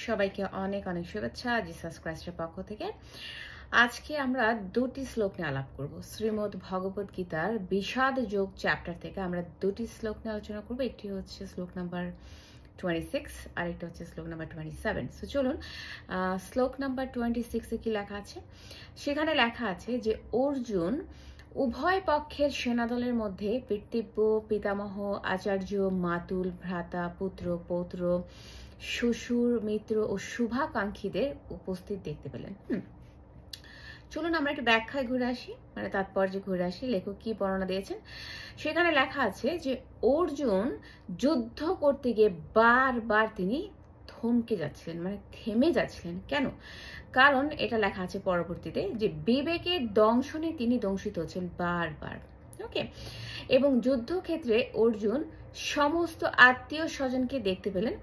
সবাইকে অনেক অনেক শুভেচ্ছা জিসাস ক্রাইস্টের পক্ষ থেকে। আজকে আমরা দুটি শ্লোক নিয়ে আলাপ করব। শ্রীমদ্ ভগবত গীতার বিষাদ যোগ চ্যাপ্টার থেকে আমরা দুটি শ্লোক নিয়ে আলোচনা করব। একটি হচ্ছে শ্লোক নাম্বার 26 আর একটা হচ্ছে শ্লোক নাম্বার 27। সো চলুন, শ্লোক নাম্বার 26 কি লেখা আছে? সেখানে লেখা আছে যে অর্জুন উভয় পক্ষের সেনাদলের মধ্যে পিতৃব্য, পিতামহ, আচার্য, মাতুল, ভ্রাতা, পুত্র, পৌত্র, শ্বশুর, মিত্র ও শুভাকাঙ্ক্ষীদের উপস্থিত দেখতে পেলেন। চলুন আমরা একটু ব্যাখ্যায় ঘুরে আসি, মানে তাৎপর্যে ঘুরে আসি। লেখক কি বর্ণনা দিয়েছেন সেখানে লেখা আছে যে অর্জুন যুদ্ধ করতে গিয়ে বারবার তিনি থমকে যাচ্ছিলেন, মানে থেমে যাচ্ছিলেন। কেন? কারণ এটা লেখা আছে পরবর্তীতে যে বিবেকের দংশনে তিনি দংশিত হচ্ছেন বারবার। ওকে, এবং যুদ্ধক্ষেত্রে অর্জুন সমস্ত আত্মীয় স্বজনকে দেখতে পেলেন।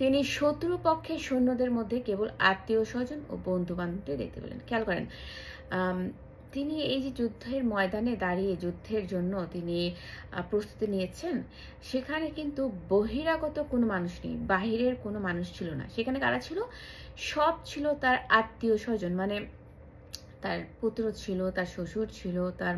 তিনি শত্রুপক্ষের সৈন্যদের মধ্যে কেবল আত্মীয় স্বজন ও বন্ধু বান্ধবদের দেখতে পেলেন। খেয়াল করেন, তিনি এই যে যুদ্ধের ময়দানে দাঁড়িয়ে যুদ্ধের জন্য তিনি প্রস্তুতি নিয়েছেন, সেখানে কিন্তু বহিরাগত কোনো মানুষ নেই, বাহিরের কোনো মানুষ ছিল না। সেখানে কারা ছিল? সব ছিল তার আত্মীয় স্বজন, মানে তার পুত্র ছিল, তার শ্বশুর ছিল, তার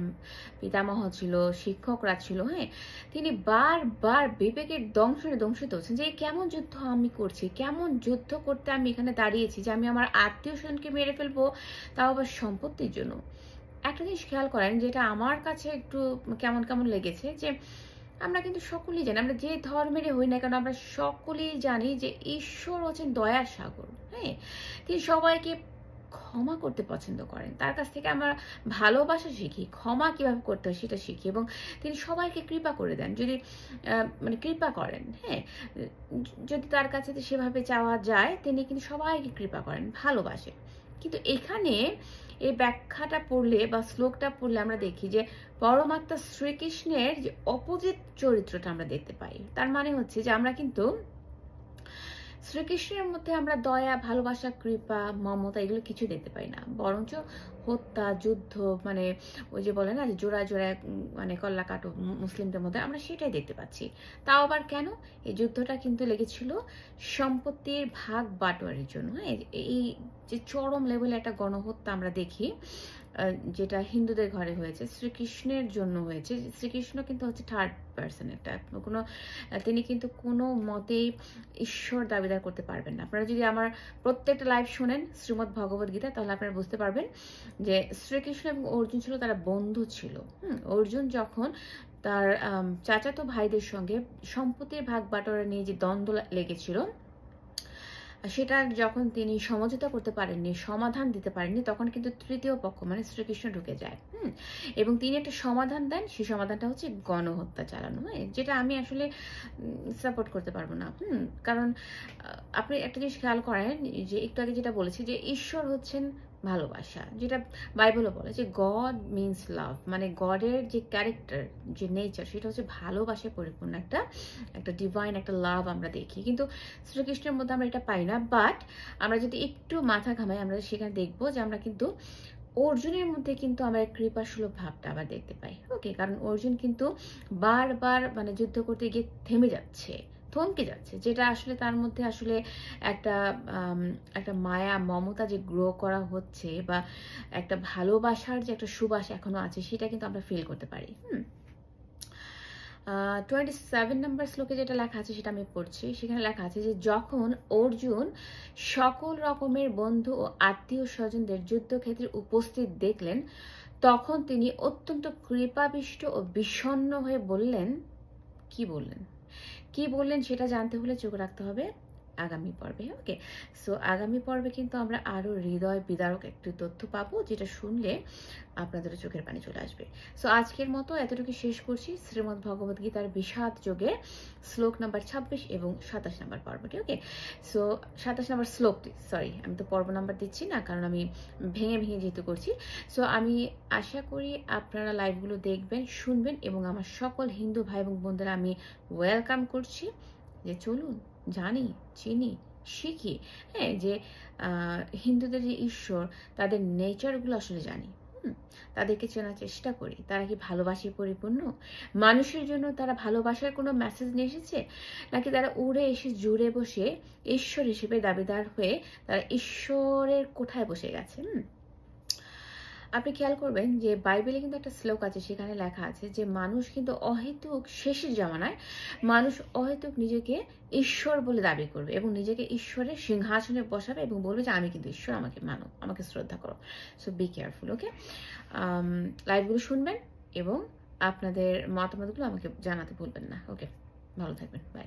পিতামহ ছিল, শিক্ষকরা ছিল। হ্যাঁ, তিনি বারবার বিবেকের দংশনে দংশিত হচ্ছেন যে কেমন যুদ্ধ আমি করছি, কেমন যুদ্ধ করতে আমি এখানে দাঁড়িয়েছি, যে আমি আমার আত্মীয় স্বজনকে মেরে ফেলবো, তাও আবার সম্পত্তির জন্য। একটা জিনিস খেয়াল করেন, যেটা আমার কাছে একটু কেমন কেমন লেগেছে, যে আমরা কিন্তু সকলেই জানি, আমরা যে ধর্মেরই হই না কেন, আমরা সকলেই জানি যে ঈশ্বর হচ্ছেন দয়ার সাগর। হ্যাঁ, তিনি সবাইকে ক্ষমা করতে পছন্দ করেন। তার কাছ থেকে আমরা ভালোবাসা শিখি, ক্ষমা কিভাবে করতে হয় সেটা শিখি, এবং তিনি সবাইকে কৃপা করে দেন, যদি মানে কৃপা করেন। হ্যাঁ, যদি তার কাছে সেভাবে চাওয়া যায়, তিনি কিন্তু সবাইকে কৃপা করেন, ভালোবাসে। কিন্তু এখানে এই ব্যাখ্যাটা পড়লে বা শ্লোকটা পড়লে আমরা দেখি যে পরমাত্মা শ্রীকৃষ্ণের যে অপোজিট চরিত্রটা আমরা দেখতে পাই। তার মানে হচ্ছে যে আমরা কিন্তু শ্রীকৃষ্ণের মধ্যে আমরা দয়া, ভালোবাসা, কৃপা, মমতা এগুলো কিছু দেখতে পাই না, বরঞ্চ হত্যা, যুদ্ধ, মানে ওই যে বলে না যে জোড়ায় জোড়ায় মানে কল্লা কাটো মুসলিমদের মধ্যে, আমরা সেটাই দেখতে পাচ্ছি। তাও আবার কেন? এই যুদ্ধটা কিন্তু লেগেছিল সম্পত্তির ভাগ বাটোয়ারের জন্য। হ্যাঁ, এই যে চরম লেভেলে একটা গণহত্যা আমরা দেখি, যেটা হিন্দুদের ঘরে হয়েছে, শ্রীকৃষ্ণের জন্য হয়েছে। শ্রীকৃষ্ণ কিন্তু হচ্ছে থার্ড পার্সন, একটা কোনো, তিনি কিন্তু কোনো মতেই ঈশ্বর দাবিদার করতে পারবেন না। আপনারা যদি আমার প্রত্যেকটা লাইভ শোনেন শ্রীমদ্ ভগবত গীতা, তাহলে আপনারা বুঝতে পারবেন যে শ্রীকৃষ্ণ এবং অর্জুন ছিল, তারা বন্ধু ছিল। অর্জুন যখন তার চাচাতো ভাইদের সঙ্গে সম্পত্তির ভাগ বাটোয়ারা নিয়ে যে দ্বন্দ্ব লেগেছিল, সেটা যখন তিনি সমঝোতা করতে পারেননি, সমাধান দিতে পারেননি, তখন কিন্তু তৃতীয় পক্ষ মানে শ্রীকৃষ্ণ ঢুকে যায়। এবং তিনি একটা সমাধান দেন, সেই সমাধানটা হচ্ছে গণহত্যা চালানো। যেটা আমি আসলে সাপোর্ট করতে পারবো না। কারণ আপনি একটা জিনিস খেয়াল করেন, যে একটু আগে যেটা বলেছি যে ঈশ্বর হচ্ছেন ভালোবাসা, যেটা বাইবেলও বলে যে গড মিনস লাভ, মানে গডের যে ক্যারেক্টার, যে নেচার, সেটা হচ্ছে ভালোবাসায় পরিপূর্ণ একটা ডিভাইন একটা লাভ আমরা দেখি। কিন্তু শ্রীকৃষ্ণের মধ্যে আমরা এটা পাই না। বাট আমরা যদি একটু মাথা ঘামাই, আমরা সেখানে দেখবো যে আমরা কিন্তু অর্জুনের মধ্যে কিন্তু আমরা কৃপাসুলভ ভাবটা আবার দেখতে পাই। ওকে, কারণ অর্জুন কিন্তু বারবার মানে যুদ্ধ করতে গিয়ে থেমে যাচ্ছে, থমকে যাচ্ছে, যেটা আসলে তার মধ্যে আসলে একটা একটা মায়া, মমতা যে গ্রো করা হচ্ছে, বা একটা ভালোবাসার যে একটা সুবাস এখনো আছে, সেটা কিন্তু আমরা ফিল করতে পারি। 27 নম্বর শ্লোকে যেটা লেখা আছে সেটা আমি পড়ছি। সেখানে লেখা আছে যে যখন অর্জুন সকল রকমের বন্ধু ও আত্মীয় স্বজনদের যুদ্ধক্ষেত্রে উপস্থিত দেখলেন, তখন তিনি অত্যন্ত কৃপাবিষ্ট ও বিষণ্ণ হয়ে বললেন, কি বললেন সেটা জানতে হলে চোখ রাখতে হবে আগামী পর্বে। ওকে, সো আগামী পর্বে কিন্তু আমরা আরো হৃদয় বিদারক একটু তথ্য পাবো, যেটা শুনলে আপনাদের চোখের পানি চলে আসবে। সো আজকের মতো এতটুকু শেষ করছি শ্রীমদ্ ভগবত গীতার বিষাদ যোগে শ্লোক নাম্বার 26 এবং 27 নম্বর পর্বটি। ওকে, সো 27 নম্বর শ্লোকটি, সরি আমি তো পর্ব নাম্বার দিচ্ছি না, কারণ আমি ভেঙে ভেঙে যেহেতু করছি। সো আমি আশা করি আপনারা লাইভগুলো দেখবেন, শুনবেন, এবং আমার সকল হিন্দু ভাই এবং বোনদের আমি ওয়েলকাম করছি যে চলুন জানি, চিনি, শিখি। হ্যাঁ, যে হিন্দুদের যে ঈশ্বর, তাদের নেচারগুলো আসলে জানি। তাদেরকে চেনার চেষ্টা করি তারা কি ভালোবাসায় পরিপূর্ণ, মানুষের জন্য তারা ভালোবাসার কোনো মেসেজ নিয়ে এসেছে, নাকি তারা উড়ে এসে জুড়ে বসে ঈশ্বর হিসেবে দাবিদার হয়ে তারা ঈশ্বরের কোঠায় বসে গেছে। আপনি খেয়াল করবেন যে বাইবেলে কিন্তু একটা শ্লোক আছে, সেখানে লেখা আছে যে মানুষ কিন্তু অহেতুক, শেষের জামানায় মানুষ অহেতুক নিজেকে ঈশ্বর বলে দাবি করবে এবং নিজেকে ঈশ্বরের সিংহাসনে বসাবে এবং বলবে যে আমি কিন্তু ঈশ্বর, আমাকে মানো, আমাকে শ্রদ্ধা করো। সো বি কেয়ারফুল, ওকে? লাইভগুলো শুনবেন এবং আপনাদের মতামতগুলো আমাকে জানাতে ভুলবেন না। ওকে, ভালো থাকবেন, বাই।